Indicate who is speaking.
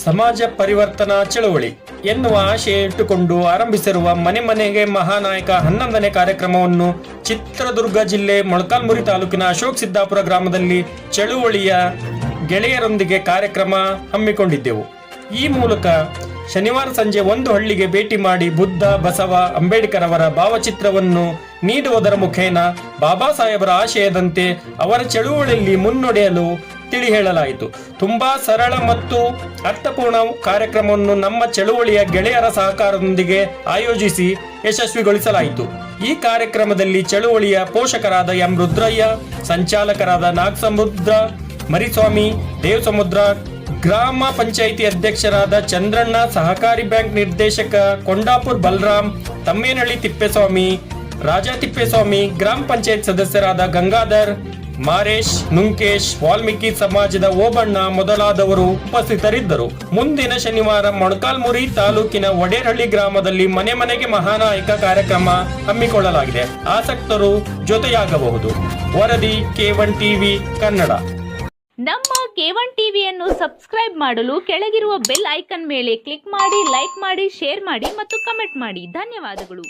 Speaker 1: ಸಮಾಜ ಪರಿವರ್ತನಾ ಚಳವಳಿ ಎನ್ನುವ ಆಶಯ ಇಟ್ಟುಕೊಂಡು ಆರಂಭಿಸಿರುವ ಮನೆ ಮನೆಗೆ ಮಹಾನಾಯಕ 11ನೇ ಕಾರ್ಯಕ್ರಮವನ್ನು ಚಿತ್ರದುರ್ಗ ಜಿಲ್ಲೆ ಮೊಳಕಾಲ್ಮುರಿ ತಾಲೂಕಿನ ಅಶೋಕ್ ಸಿದ್ದಾಪುರ ಗ್ರಾಮದಲ್ಲಿ ಚಳುವಳಿಯ ಗೆಳೆಯರೊಂದಿಗೆ ಕಾರ್ಯಕ್ರಮ ಹಮ್ಮಿಕೊಂಡಿದ್ದೆವು. ಈ ಮೂಲಕ ಶನಿವಾರ ಸಂಜೆ ಒಂದು ಹಳ್ಳಿಗೆ ಭೇಟಿ ಮಾಡಿ ಬುದ್ಧ, ಬಸವ, ಅಂಬೇಡ್ಕರ್ ಅವರ ಭಾವಚಿತ್ರವನ್ನು ನೀಡುವುದರ ಮುಖೇನ ಬಾಬಾ ಸಾಹೇಬರ ಆಶಯದಂತೆ ಅವರ ಚಳುವಳಿಯಲ್ಲಿ ಮುನ್ನಡೆಯಲು ತಿಳಿ ಹೇಳಲಾಯಿತು. ತುಂಬಾ ಸರಳ ಮತ್ತು ಅರ್ಥಪೂರ್ಣ ಕಾರ್ಯಕ್ರಮವನ್ನು ನಮ್ಮ ಚಳುವಳಿಯ ಗೆಳೆಯರ ಸಹಕಾರದೊಂದಿಗೆ ಆಯೋಜಿಸಿ ಯಶಸ್ವಿಗೊಳಿಸಲಾಯಿತು. ಈ ಕಾರ್ಯಕ್ರಮದಲ್ಲಿ ಚಳುವಳಿಯ ಪೋಷಕರಾದ ಎಂ ರುದ್ರಯ್ಯ, ಸಂಚಾಲಕರಾದ ನಾಗಸಮುದ್ರ ಮರಿಸ್ವಾಮಿ, ದೇವಸಮುದ್ರ, ಗ್ರಾಮ ಪಂಚಾಯಿತಿ ಅಧ್ಯಕ್ಷರಾದ ಚಂದ್ರಣ್ಣ, ಸಹಕಾರಿ ಬ್ಯಾಂಕ್ ನಿರ್ದೇಶಕ ಕೊಂಡಾಪುರ್ ಬಲರಾಮ್, ತಮ್ಮೇನಹಳ್ಳಿ ತಿಪ್ಪೇಸ್ವಾಮಿ, ರಾಜಾ ತಿಪ್ಪೇಸ್ವಾಮಿ, ಗ್ರಾಮ ಪಂಚಾಯತ್ ಸದಸ್ಯರಾದ ಗಂಗಾಧರ್, ಮಾರೇಶ್, ನುಂಕೇಶ್, ವಾಲ್ಮೀಕಿ ಸಮಾಜದ ಓಬಣ್ಣ ಮೊದಲಾದವರು ಉಪಸ್ಥಿತರಿದ್ದರು. ಮುಂದಿನ ಶನಿವಾರ ಮೊಳಕಾಲ್ಮುರಿ ತಾಲೂಕಿನ ವಡೇರಹಳ್ಳಿ ಗ್ರಾಮದಲ್ಲಿ ಮನೆ ಮನೆಗೆ ಮಹಾನಾಯಕ ಕಾರ್ಯಕ್ರಮ ಹಮ್ಮಿಕೊಳ್ಳಲಾಗಿದೆ. ಆಸಕ್ತರು ಜೊತೆಯಾಗಬಹುದು. ವರದಿ K1 ಟಿವಿ ಕನ್ನಡ.
Speaker 2: ನಮ್ಮ K1 ಟಿವಿಯನ್ನು ಸಬ್ಸ್ಕ್ರೈಬ್ ಮಾಡಲು ಕೆಳಗಿರುವ ಬೆಲ್ ಐಕಾನ್ ಮೇಲೆ ಕ್ಲಿಕ್ ಮಾಡಿ, ಲೈಕ್ ಮಾಡಿ, ಶೇರ್ ಮಾಡಿ ಮತ್ತು ಕಮೆಂಟ್ ಮಾಡಿ. ಧನ್ಯವಾದಗಳು.